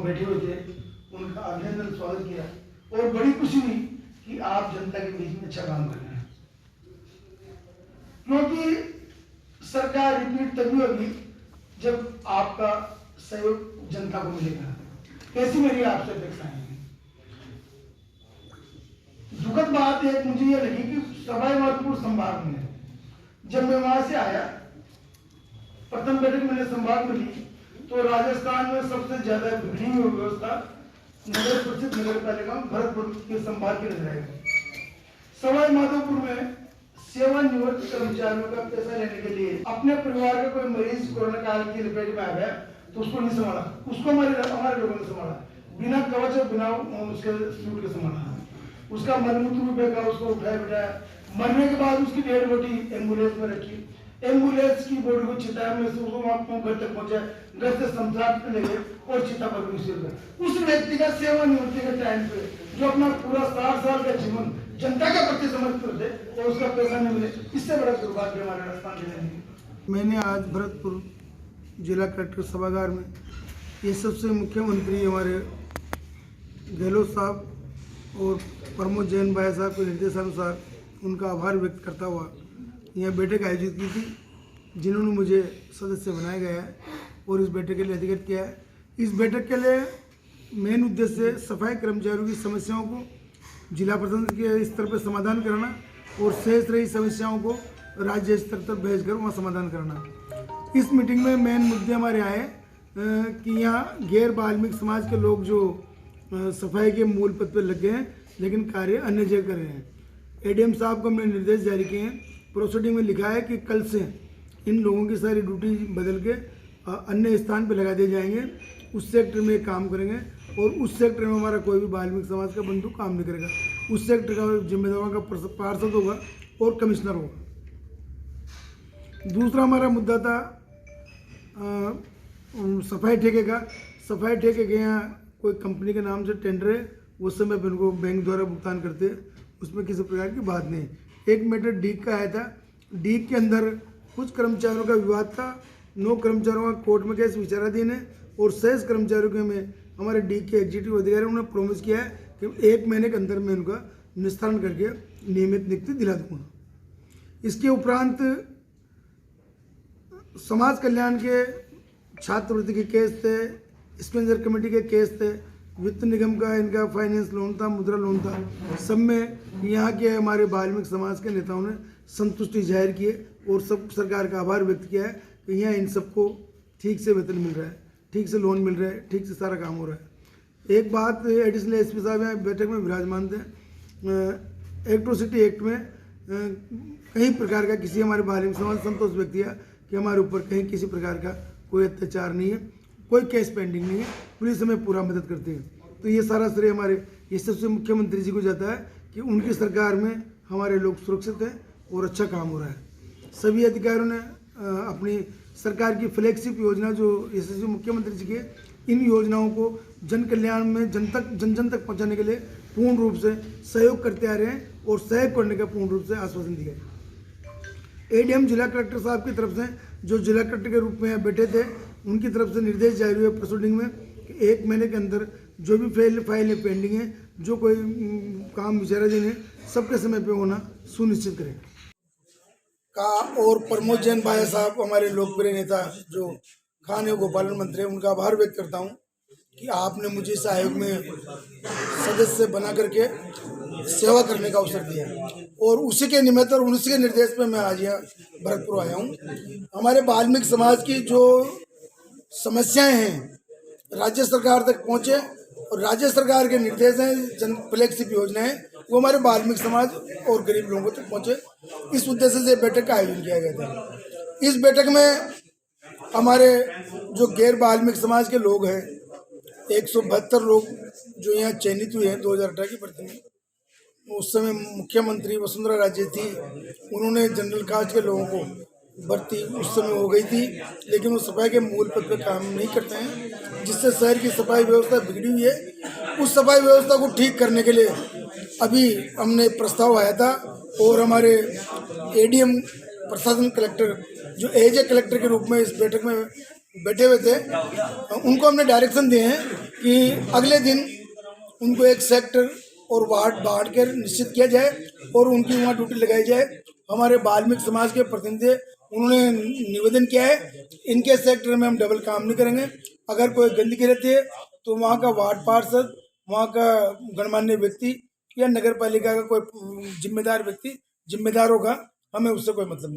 बैठे हुए थे उनका अभिनंदन स्वागत किया और बड़ी खुशी हुई कि आप जनता के बीच में अच्छा काम कर रहे हैं, क्योंकि सरकार रिपीट तभी होगी जब आपका सहयोग जनता को मिलेगा। ऐसी मेरी आपसे अपेक्षाएं हैं। दुखद बात एक मुझे ये लगी कि सवाई माधोपुर संभाग में जब मैं वहां से आया, प्रथम बैठक मैंने संभाग में ली तो राजस्थान में सबसे ज्यादा बिगड़ी हुई व्यवस्था नगर परिषद नगर पालिका भरतपुर के संभाग की नजर आएगी। सवाई माधोपुर में सेवानिवृत्त कर्मचारियों का पैसा लेने के लिए अपने परिवार का कोई मरीज कोरोना काल की लपेट में आ गया तो उसको नहीं संभाला, उसको हमारे लोगों ने संभाला, बिना कवच और बिना उसके सूट के संभाला। उसका मलमूत्र भी फेंका, उसको उठाया बिठाया, मरने के बाद उसकी डेड बॉडी एम्बुलेंस में रखी, एम्बुलेंस की बॉडी को चिता में से उसको घर तक पहुंचा, घर से शमशान पे ले गए और चिता पर विसर्जन कर। उस व्यक्ति का सेवानिवृत्ति के टाइम पे जो अपना पूरा 60 साल का जीवन जनता के प्रति समर्पित थे और उसका पैसा नहीं मिले, इससे बड़ा दुर्भाग्य हमारे राजस्थान जिले में। मैंने आज भरतपुर जिला कलेक्टर सभागार में ये सबसे मुख्यमंत्री हमारे गहलोत साहब और प्रमोद जैन भाई साहब के निर्देशानुसार उनका आभार व्यक्त करता हुआ यह बैठक आयोजित की थी, जिन्होंने मुझे सदस्य बनाया गया है और इस बैठक के लिए अधिकृत किया है। इस बैठक के लिए मेन उद्देश्य सफाई कर्मचारियों की समस्याओं को जिला प्रशासन के स्तर पर समाधान करना और शेष रही समस्याओं को राज्य स्तर तक भेजकर वहाँ समाधान करना। इस मीटिंग में मेन मुद्दे हमारे आए कि यहाँ गैर वाल्मीकि समाज के लोग जो सफाई के मूल पद पर लग गए हैं लेकिन कार्य अन्य जगह कर रहे हैं। एडीएम साहब को हमने निर्देश जारी किए हैं, प्रोसीडिंग में लिखा है कि कल से इन लोगों की सारी ड्यूटी बदल के अन्य स्थान पर लगा दिए जाएंगे, उस सेक्टर में काम करेंगे और उस सेक्टर में हमारा कोई भी वाल्मीकि समाज का बंधु काम नहीं करेगा। उस सेक्टर का जिम्मेदारों का पार्षद होगा और कमिश्नर होगा। दूसरा हमारा मुद्दा था सफाई ठेके का। सफाई ठेके के यहाँ कोई कंपनी के नाम से टेंडर है, उस समय पर उनको बैंक द्वारा भुगतान करते हैं, उसमें किसी प्रकार की बात नहीं। एक मैटर डीक का आया था, डीक के अंदर कुछ कर्मचारियों का विवाद था, 9 कर्मचारियों का कोर्ट में केस विचाराधीन है और शेष कर्मचारियों के में हमारे डीक के एग्जीक्यूटिव अधिकारी उन्होंने प्रॉमिस किया है कि 1 महीने के अंदर मैं उनका निस्तारण करके नियमित नियुक्ति दिला दूंगा। इसके उपरांत समाज कल्याण के छात्रवृत्ति के केस थे, स्पेंसर कमेटी के केस थे, वित्त निगम का इनका फाइनेंस लोन था, मुद्रा लोन था, सब में यहाँ के हमारे वाल्मीकि समाज के नेताओं ने संतुष्टि जाहिर की और सब सरकार का आभार व्यक्त किया है कि यहाँ इन सबको ठीक से वेतन मिल रहा है, ठीक से लोन मिल रहा है, ठीक से सारा काम हो रहा है। एक बात एडिशनल एसपी साहब यहाँ बैठक में विराजमान थे, एट्रोसिटी एक्ट में कई प्रकार का किसी हमारे वाल्मीकि समाज संतोष व्यक्त किया कि हमारे ऊपर कहीं किसी प्रकार का कोई अत्याचार नहीं है, कोई केस पेंडिंग नहीं है, पुलिस हमें पूरा मदद करती है। तो ये सारा श्रेय हमारे ये सबसे मुख्यमंत्री जी को जाता है कि उनकी सरकार में हमारे लोग सुरक्षित हैं और अच्छा काम हो रहा है। सभी अधिकारियों ने अपनी सरकार की फ्लैगशिप योजना जो यशस्वी मुख्यमंत्री जी के इन योजनाओं को जन कल्याण में जन जन तक पहुँचाने के लिए पूर्ण रूप से सहयोग करते आ रहे हैं और सहयोग करने का पूर्ण रूप से आश्वासन दिया है। एडीएम जिला कलेक्टर साहब की तरफ से जो जिला कलेक्टर के रूप में बैठे थे, उनकी तरफ से निर्देश जारी हुए प्रोसीडिंग में कि 1 महीने के अंदर जो भी फाइलें पेंडिंग है, जो कोई काम विचाराधीन है, सबके समय पे होना सुनिश्चित करें का। और प्रमोद जैन भाई साहब हमारे लोकप्रिय नेता जो खान गोपालन मंत्री हैं, उनका आभार व्यक्त करता हूँ कि आपने मुझे इस आयोग में सदस्य बना करके सेवा करने का अवसर दिया और उसी के निमित्त और उसी के निर्देश पे मैं आज यहाँ भरतपुर आया हूँ। हमारे वाल्मीकि समाज की जो समस्याएं हैं राज्य सरकार तक पहुँचे और राज्य सरकार के निर्देश हैं, जन फ्लैगशिप योजनाएं वो हमारे वाल्मीकि समाज और गरीब लोगों तक पहुँचे। इस उद्देश्य से बैठक का आयोजन किया गया था। इस बैठक में हमारे जो गैर वाल्मीकि समाज के लोग हैं 172 लोग जो यहाँ चयनित हुए हैं 2018 की भर्ती में। उस समय मुख्यमंत्री वसुंधरा राजे थी, उन्होंने जनरल कास्ट के लोगों को भर्ती उस समय हो गई थी, लेकिन वो सफाई के मूल पद पर काम नहीं करते हैं, जिससे शहर की सफाई व्यवस्था बिगड़ी हुई है। उस सफाई व्यवस्था को ठीक करने के लिए अभी हमने प्रस्ताव आया था और हमारे एडीएम प्रशासन कलेक्टर जो एज ए कलेक्टर के रूप में इस बैठक में बैठे हुए थे, उनको हमने डायरेक्शन दिए हैं कि अगले दिन उनको एक सेक्टर और वार्ड बांट कर निश्चित किया जाए और उनकी वहाँ ड्यूटी लगाई जाए। हमारे वाल्मीकि समाज के प्रतिनिधि उन्होंने निवेदन किया है, इनके सेक्टर में हम डबल काम नहीं करेंगे। अगर कोई गंदगी रहती है तो वहाँ का वार्ड पार्षद, वहाँ का गणमान्य व्यक्ति या नगर पालिका का कोई जिम्मेदार व्यक्ति जिम्मेदार होगा, हमें उससे कोई मतलब नहीं।